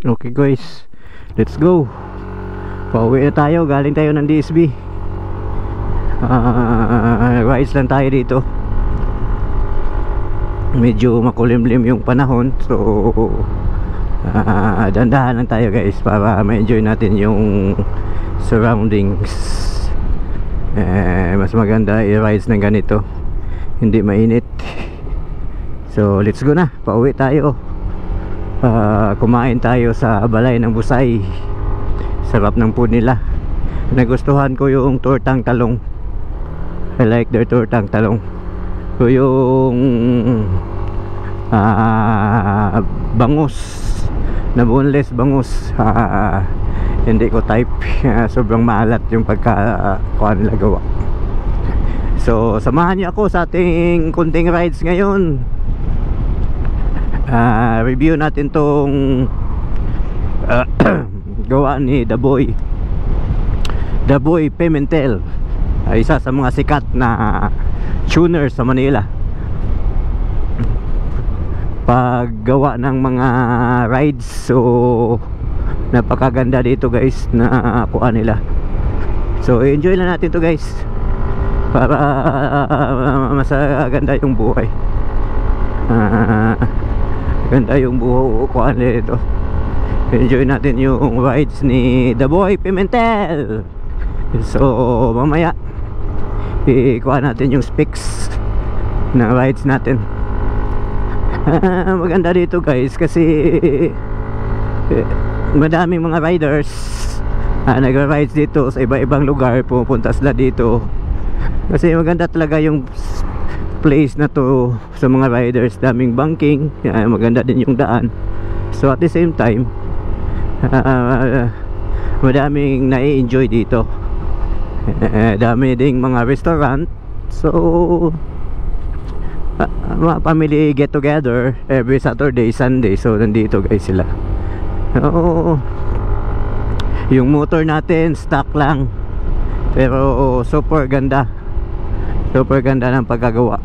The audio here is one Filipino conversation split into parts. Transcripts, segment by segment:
Okay guys, let's go. Pauwi na tayo, galing tayo ng DSB. Rides lang tayo dito. Medyo makulimlim yung panahon, so dandahan lang tayo guys para ma-enjoy natin yung surroundings. Mas maganda i-rides ng ganito, hindi mainit. So let's go na, pauwi tayo. Kumain tayo sa balay ng Busay. Sarap ng food nila. Nagustuhan ko yung tortang talong. I like their tortang talong. So yung bangus na boneless bangus, hindi ko type. Sobrang maalat yung pagka nila gawa. So samahan niyo ako sa ating kunting rides ngayon. Review natin tong gawa ni The Boy Pimentel, isa sa mga sikat na tuner sa Manila. Paggawa ng mga rides, so napakaganda dito guys na kuha nila. So enjoy lang natin to guys para mas ganda yung buhay. Ganda yung bukuan nito. Enjoy natin yung rides ni The Boy Pimentel. So mamaya ikuha natin yung specs na rides natin. Maganda dito guys kasi madaming mga riders nagra-rides dito sa iba-ibang lugar. Pupunta sila dito kasi maganda talaga yung place na to sa mga riders. Daming banking, maganda din yung daan. So at the same time madaming nai-enjoy dito. Dami ding mga restaurant. So mga family get together every Saturday, Sunday. So nandito guys sila. Yung motor natin stock lang, pero super ganda. Super ganda ng pagkagawa.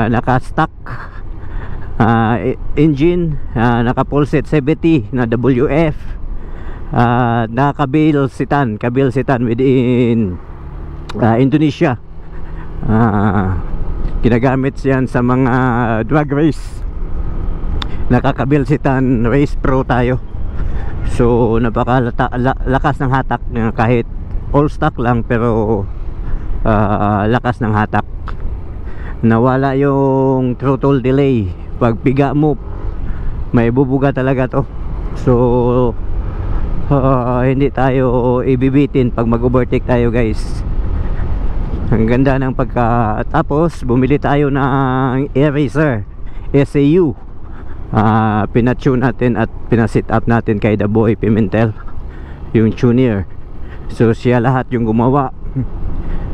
Naka-stock engine, naka-full set 70 na WF, naka-kabil sitan within Indonesia. Ginagamit yan sa mga drag race. Naka-kabil sitan race pro tayo. So napakalakas ng hatak, kahit all stock lang, pero lakas ng hatak. Nawala yung throttle delay. Pag piga mo, may bubuga talaga to. So hindi tayo ibibitin pag mag-overtake tayo guys. Ang ganda ng pagkatapos, bumili tayo ng eraser SAU. Pinatune natin at pinasit up natin kay The Boy Pimentel, yung tuner. So siya lahat yung gumawa.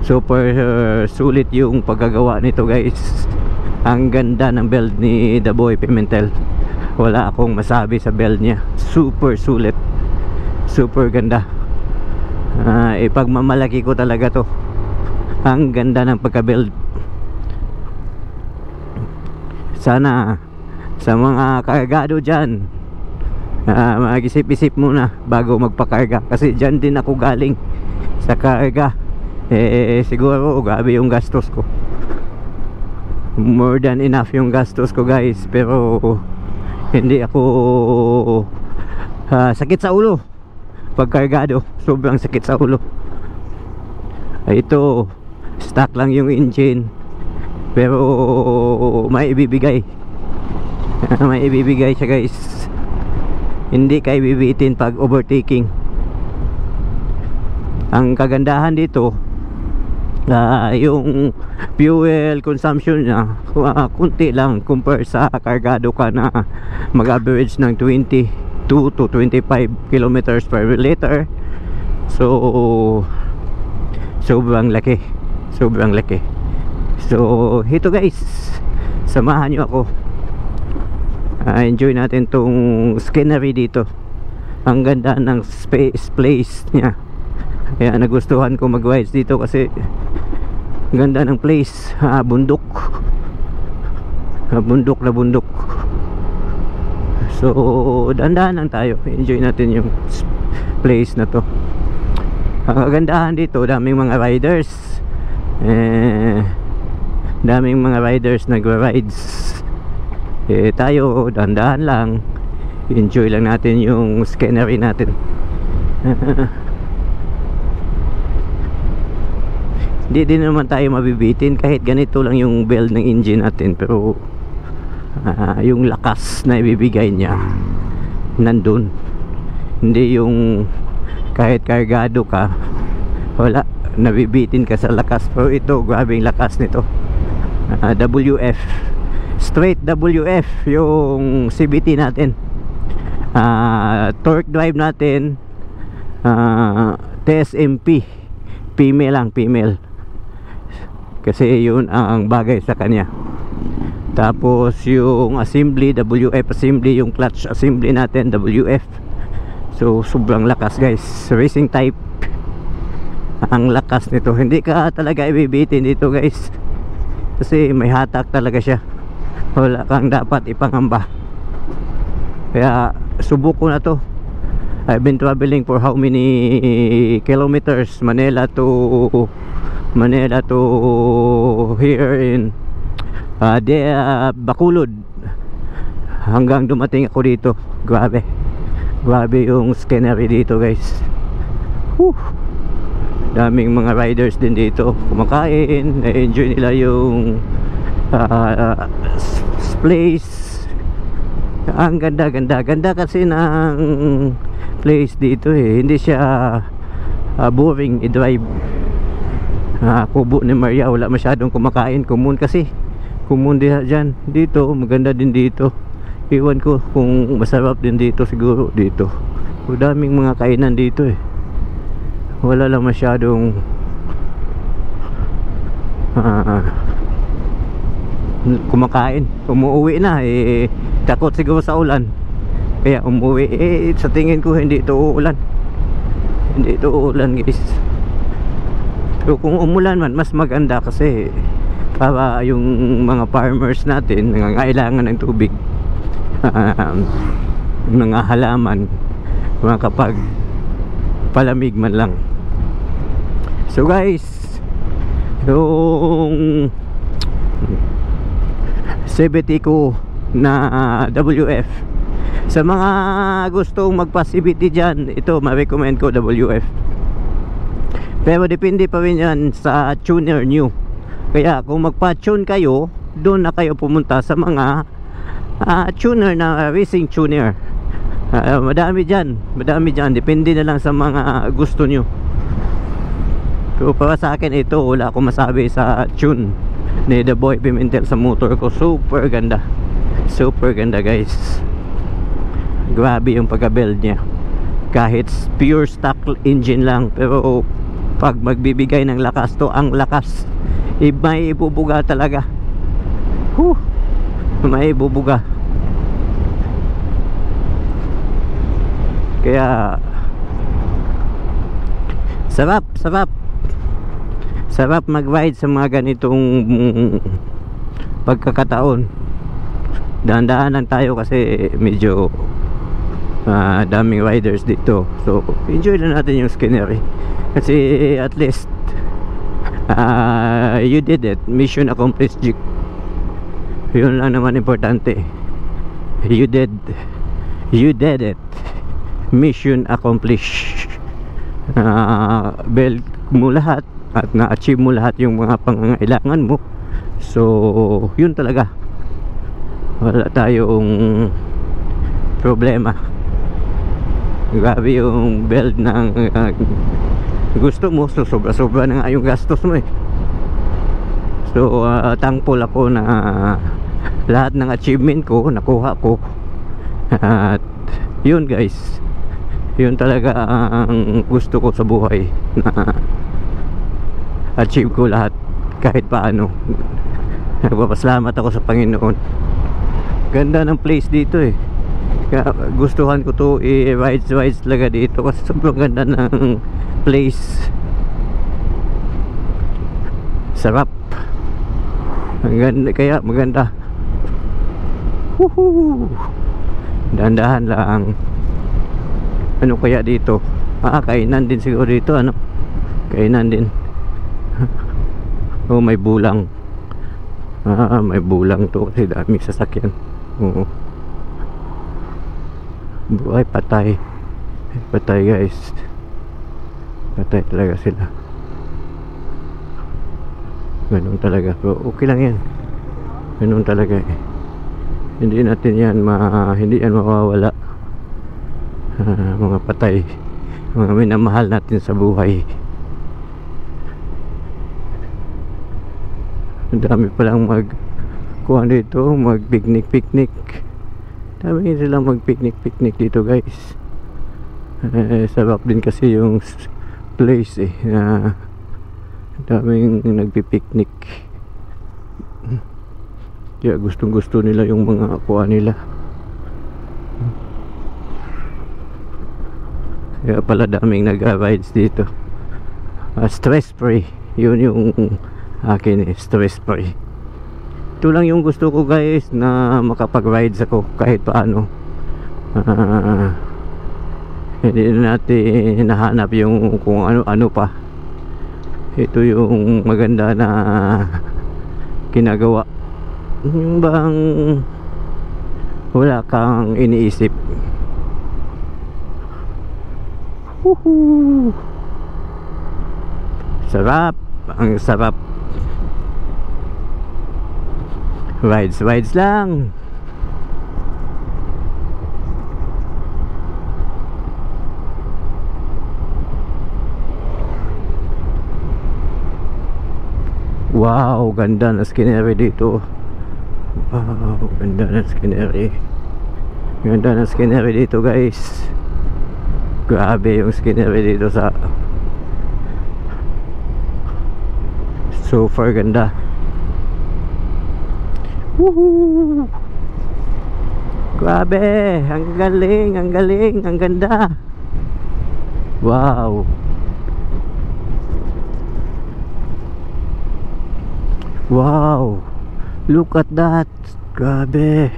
Super sulit yung paggagawa nito guys. Ang ganda ng build ni The Boy Pimentel. Wala akong masabi sa build niya. Super sulit, super ganda. Ipagmamalaki ko talaga to. Ang ganda ng pagka-build. Sana sa mga kargado dyan, mag-isip-isip muna bago magpakarga, kasi dyan din ako galing sa karga. Siguro grabe yung gastos ko, more than enough yung gastos ko guys, pero hindi ako sakit sa ulo pagkargado. Sobrang sakit sa ulo. Ito stock lang yung engine, pero may ibibigay siya guys. Hindi kayo bibitin pag overtaking. Ang kagandahan dito, yung fuel consumption niya kunti lang compare sa kargado ka na mag-average ng 22 to 25 kilometers per liter. So sobrang laki. So ito guys, samahan nyo ako. Enjoy natin tong scenery dito. Ang ganda ng space place niya. Kaya nagustuhan ko mag-rides dito kasi ganda ng place. Bundok na bundok. So dahan-dahan lang tayo, enjoy natin yung place na to. Ang kagandahan dito, daming mga riders, daming mga riders nagra-rides. Tayo dahan-dahan lang, enjoy lang natin yung scenery natin. Hindi din naman tayo mabibitin kahit ganito lang yung build ng engine natin, pero yung lakas na ibibigay niya nandun. Hindi yung kahit kargado ka, wala, nabibitin ka sa lakas. Pero ito, grabe yung lakas nito. WF, straight WF yung CVT natin. Torque drive natin, TSMP, female lang, female, kasi yun ang bagay sa kanya. Tapos yung assembly, WF assembly, yung clutch assembly natin, WF. So sobrang lakas guys, racing type ang lakas nito. Hindi ka talaga ibibitin dito guys, kasi may hatak talaga siya, wala kang dapat ipangamba. Kaya subok ko na to. I've been traveling for how many kilometers, Manila to here in Bacolod, hanggang dumating ako dito. Grabe yung scenery dito guys. Daming mga riders din dito, kumakain, na-enjoy nila yung place. Ang ganda kasi ng place dito hindi siya boring i-drive. Kubo ni Maria, wala masyadong kumakain, common kasi, common dyan. Dito maganda din dito, iwan ko kung masarap din dito, siguro dito. Daming mga kainan dito wala lang masyadong kumakain. Umuwi na takot siguro sa ulan, kaya umuwi. Sa tingin ko hindi ito uulan, guys. Pero kung umulan man, mas maganda, kasi para yung mga farmers natin nangangailangan ng tubig, mga halaman, makapag palamig man lang. So guys, yung CVT ko na WF, sa mga gustong magpa-CVT dyan, ito ma-recommend ko, WF. Pero depende pa rin yan sa tuner new. Kaya kung magpa-tune kayo, doon na kayo pumunta sa mga tuner na racing tuner. Madami dyan, depende na lang sa mga gusto nyo. So para sa akin ito, wala akong masabi sa tune ni The Boy Pimentel sa motor ko. Super ganda guys. Grabe yung pagka-build niya. Kahit pure stock engine lang, pero pag magbibigay ng lakas to, ang lakas, may ibubuga talaga. May ibubuga. Kaya sarap mag-ride sa mga ganitong pagkakataon. Dahan-dahan lang tayo kasi medyo daming riders dito. So enjoy na natin yung scenery, kasi at least you did it, mission accomplished. Yun lang naman importante. You did it, mission accomplished. Build mo lahat at na-achieve mo lahat yung mga pangangailangan mo. So yun talaga, wala tayong problema. Grabe yung build ng gusto mo. So sobra na nga yung gastos mo So thankful ako na lahat ng achievement ko nakuha ko. At yun guys, yun talaga ang gusto ko sa buhay, na achieve ko lahat kahit paano. Nagpapasalamat ako sa Panginoon. Ganda ng place dito kaya gustuhan ko to rides talaga dito, kasi sobrang ganda ng place. Sarap, ang ganda, kaya maganda. Dahan-dahan lang. Ano kaya dito? Kainan din siguro dito, ano? Kainan din. Oh, may bulang. May bulang to kasi daming sasakyan. Oo. Buhay patay. Patay guys. Patay talaga sila. Ganun talaga. Pero okay lang yan. Ganun talaga eh. Hindi natin yan hindi yan mawawala. Mga patay. Mga minamahal natin sa buhay. Ang dami palang kuha dito, mag picnic. Dami silang mag picnic dito guys. Sarap din kasi yung place eh, na daming nagpipiknik. Kaya gustong gusto nila yung mga kuha nila. Kaya pala daming nag-rides dito. Stress free. Yun yung akin eh, stress free. Ito lang yung gusto ko guys, na makapag-rides ako kahit paano. Hindi na natin nahanap yung kung ano-ano pa. Ito yung maganda na ginagawa. Yung bang wala kang iniisip. Woohoo! Sarap, ang sarap. Rides lang. Wow, ganda na scenery dito. Wow, ganda na scenery. Ganda na scenery dito guys. Grabe yung scenery dito sa super ganda. Woohoo! Grabe, ang galing, ang ganda. Wow. Wow. Look at that. Grabe.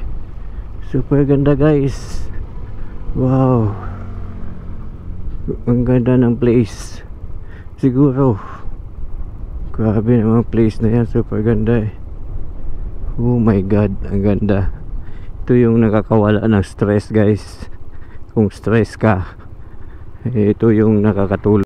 Super ganda guys. Wow. Ang ganda ng place. Siguro. Grabe naman place na yan, super ganda eh. Oh my god, ang ganda. Ito yung nakakawala ng stress guys. Kung stress ka, ito yung nakakatulong.